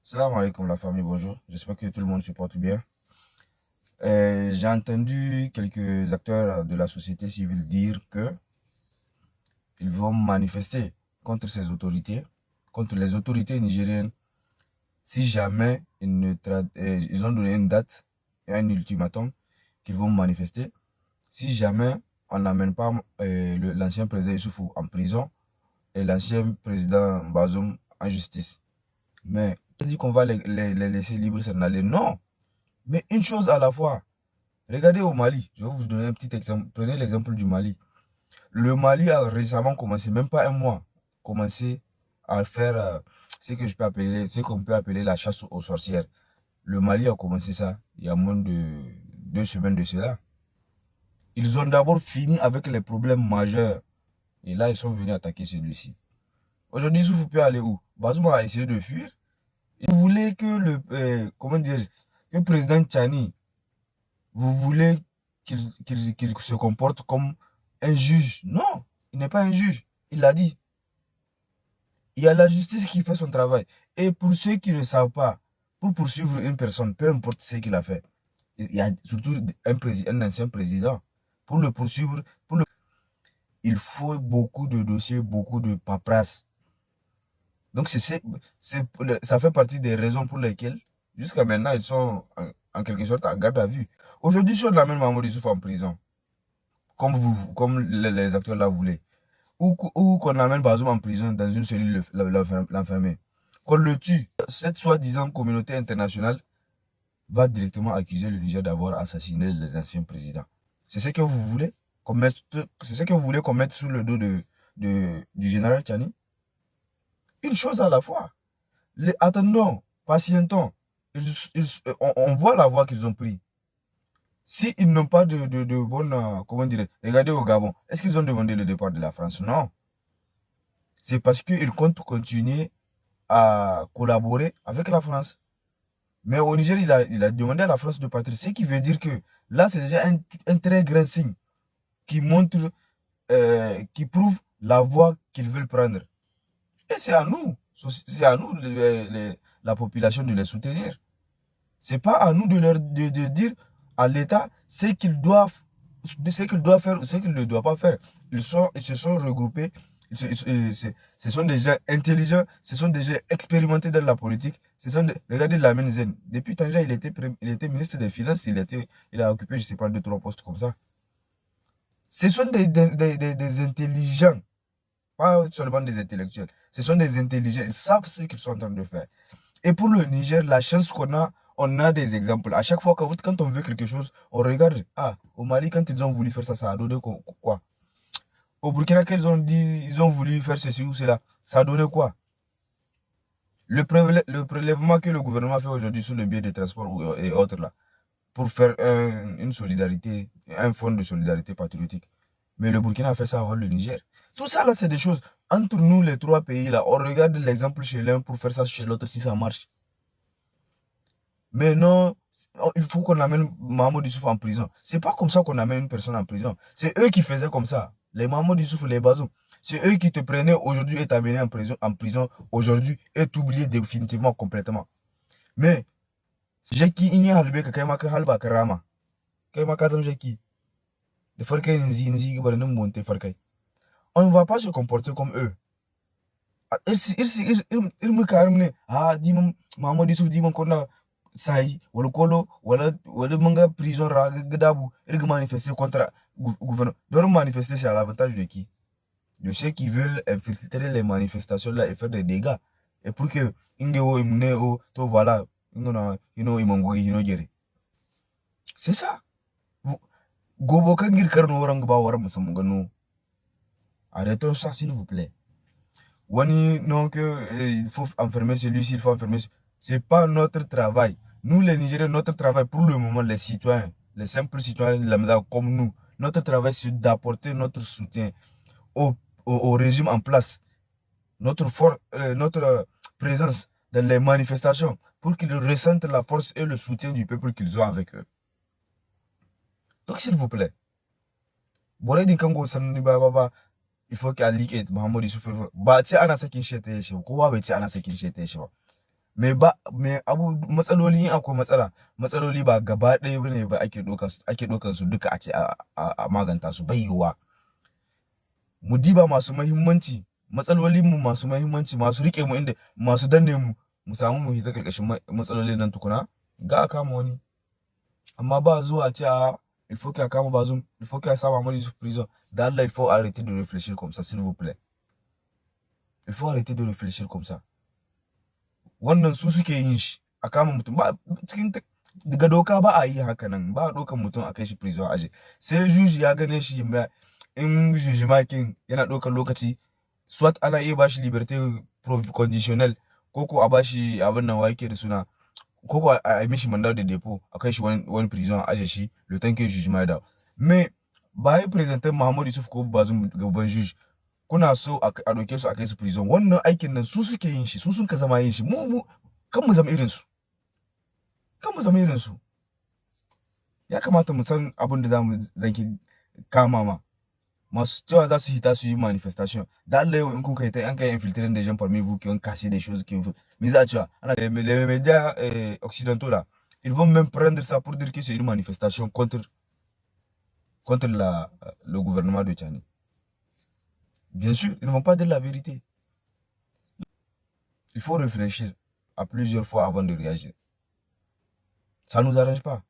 Salam alaikum la famille, bonjour. J'espère que tout le monde se porte bien. J'ai entendu quelques acteurs de la société civile dire que ils vont manifester contre ces autorités, contre les autorités nigériennes, si jamais ils ont donné une date et un ultimatum qu'ils vont manifester, si jamais on n'amène pas l'ancien président Issoufou en prison et l'ancien président Bazoum en justice. Mais on dit qu'on va les laisser libres s'en aller. Non! Mais une chose à la fois. Regardez au Mali, je vais vous donner un petit exemple. Prenez l'exemple du Mali. Le Mali a récemment commencé, même pas un mois, commencé à faire ce qu'on peut appeler la chasse aux sorcières. Le Mali a commencé ça il y a moins de 2 semaines de cela. Ils ont d'abord fini avec les problèmes majeurs. Et là, ils sont venus attaquer celui-ci. Aujourd'hui, vous pouvez aller où? Bazoum a essayé de fuir. Il voulait que comment dire, que le président Tchani, vous voulez qu'il se comporte comme un juge. Non, il n'est pas un juge. Il l'a dit. Il y a la justice qui fait son travail. Et pour ceux qui ne savent pas, pour poursuivre une personne, peu importe ce qu'il a fait, il y a surtout un ancien président. Pour le poursuivre, il faut beaucoup de dossiers, beaucoup de paperasse. Donc ça fait partie des raisons pour lesquelles, jusqu'à maintenant, ils sont en quelque sorte en garde à vue. Aujourd'hui, si on amène Mamadou Issoufou en prison, comme les acteurs la voulaient, ou qu'on amène Bazoum en prison dans une cellule l'enfermer, qu'on le tue, cette soi-disant communauté internationale va directement accuser le Niger d'avoir assassiné les anciens présidents. C'est ce que vous voulez qu'on mette, c'est ce que vous voulez qu'on mette sur le dos du général Tchani? Une chose à la fois. Attendons, patientons. On voit la voie qu'ils ont prise. S'ils n'ont pas de bonne, comment dire, regardez au Gabon, est-ce qu'ils ont demandé le départ de la France? Non. C'est parce qu'ils comptent continuer à collaborer avec la France. Mais au Niger, il a demandé à la France de partir. Ce qui veut dire que là, c'est déjà un très grand signe qui montre, qui prouve la voie qu'ils veulent prendre. Et c'est à nous, la population, de les soutenir. C'est pas à nous de dire à l'État ce qu'il doit faire, ce qu'il ne doit pas faire. Ils se sont regroupés, ce sont des gens intelligents, ce sont des gens expérimentés dans la politique. Regardez Lamine Zen. Depuis Tanja, il était ministre des Finances, il a occupé, je ne sais pas, 2-3 postes comme ça. Ce sont des intelligents, pas seulement des intellectuels. Ce sont des intelligents, ils savent ce qu'ils sont en train de faire. Et pour le Niger, la chance qu'on a, on a des exemples. À chaque fois, quand on veut quelque chose, on regarde. Ah, au Mali, quand ils ont voulu faire ça, ça a donné quoi? Au Burkina, ils ont voulu faire ceci ou cela, ça a donné quoi? Le prélèvement que le gouvernement fait aujourd'hui sur le biais des transports et autres là, pour faire une solidarité, un fonds de solidarité patriotique. Mais le Burkina a fait ça avant le Niger. Tout ça là, c'est des choses. Entre nous, les trois pays là, on regarde l'exemple chez l'un pour faire ça chez l'autre si ça marche. Mais non, il faut qu'on amène Mahamadou Issoufou en prison. C'est pas comme ça qu'on amène une personne en prison. C'est eux qui faisaient comme ça. Les Mahamadou Issoufou, les Bazoum. C'est eux qui te prenaient aujourd'hui et t'amenaient en prison aujourd'hui et t'oublier définitivement complètement. Mais, j'ai qui il y a halbe ka kai maka halba karama. Kai maka zam j'ai qui. De farkai nzi gibar monte farkai. On ne va pas se comporter comme eux. Il me carme. Ah, dis Mahamadou Issoufou, dis qu'on a sai wala kolo wala manga prison ra gadabu irga manifester contre gouvernement. Leur manifester, c'est à l'avantage de qui? De ceux qui veulent infiltrer les manifestations là et faire des dégâts. Et pour que ingeo imneo to voilà imongo gere. C'est ça. Gobo kangir karno orang ba waram musumgano. Arrêtons ça s'il vous plaît. Wani non que il faut enfermer celui-ci, il faut enfermer. C'est pas notre travail. Nous, les Nigériens, notre travail pour le moment, les citoyens, les simples citoyens lambda comme nous, notre travail, c'est d'apporter notre soutien au régime en place, notre présence dans les manifestations, pour qu'ils ressentent la force et le soutien du peuple qu'ils ont avec eux. Donc, s'il vous plaît, il faut qu'Ali et Mahamadou Issoufou, ana sakin shete shi, kowa bai ce ana sakin shete shi ba. Me abu matsaloli akwai matsaloli ba gaba ɗaya bane ba ake ɗaukar su duka a ce a maganta su bai yiwuwa. Mu diba masu muhimmanci, matsalolin mu masu muhimmanci, masu rike mu inda masu danne mu samu mu hita karkashin matsalolin nan tukuna ga a kama wani. Amma ba zuwa a ce il faut qu'il kama Bazoum, il faut qu'il sa Mamadou Issoufou prison. D'Allah, il faut arrêter de réfléchir comme ça, s'il vous plaît. Il faut arrêter de réfléchir comme ça. Wannan su suke yin shi a kama mutum ba cikin daga doka ba a yi haka nan, ba a ɗaukan mutum a kai shi prison aje. Sai juji ya gane shi in juji makin yana ɗaukar lokaci, soit ana iya bashi liberté conditionnelle ko a bashi abin nan wake da suna ko a mishi mandat de dépôt a kai shi wani prison a aje shi le temps que juge ma dawo. Mais ba yi presentar Mahamadou Issoufou ko Bazoum gaban juge kuna so a ɗauke su a kai su prison. Wannan aikin nan su suke yin shi, su sun ka zama yin shi. Mu kan mu zama irin su, kan mu zama irin su. Ya kamata mu san abin da zamu zanki kama ma masu cewa za su hita su yi manifestation. Da Allah yau in kuka yi ta an kai infiltrer des gens parmi vous qui ont cassé des choses qui mais za a cewa les médias occidentaux là, ils vont même prendre ça pour dire que c'est une manifestation contre le gouvernement de Tchani. Bien sûr, ils ne vont pas dire la vérité. Il faut réfléchir à plusieurs fois avant de réagir. Ça ne nous arrange pas.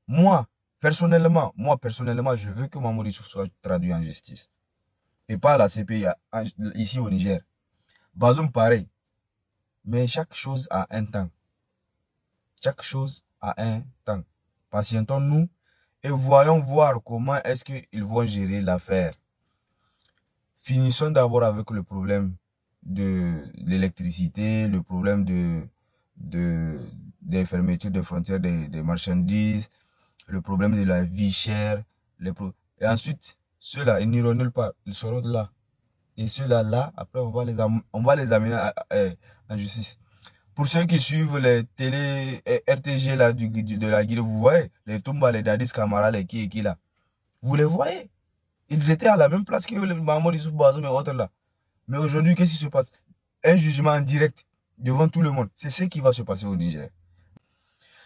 Moi, personnellement, je veux que Mamadou Issoufou soit traduit en justice. Et pas à la CPI, ici au Niger. Bazoum, pareil. Mais chaque chose a un temps. Chaque chose a un temps. Patientons-nous et voyons voir comment est-ce qu'ils vont gérer l'affaire. Finissons d'abord avec le problème de l'électricité, le problème des fermetures de frontières des marchandises, le problème de la vie chère. Et ensuite, ceux-là, ils n'iront nulle part, ils seront de là. Et ceux-là, après, on va les amener en justice. Pour ceux qui suivent les télé RTG là, de la Guinée, vous voyez, les Toumba, les Dadis Camara, les qui là, vous les voyez. Ils étaient à la même place que le Mahamadou Issoufou Bazoum et autres là. Mais aujourd'hui, qu'est-ce qui se passe? Un jugement en direct devant tout le monde. C'est ce qui va se passer au Niger.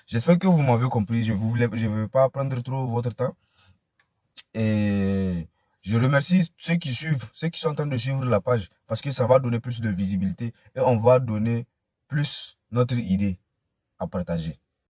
J'espère que vous m'avez compris. Je ne veux pas prendre trop votre temps. Et je remercie ceux qui suivent, ceux qui sont en train de suivre la page, parce que ça va donner plus de visibilité et on va donner plus notre idée à partager.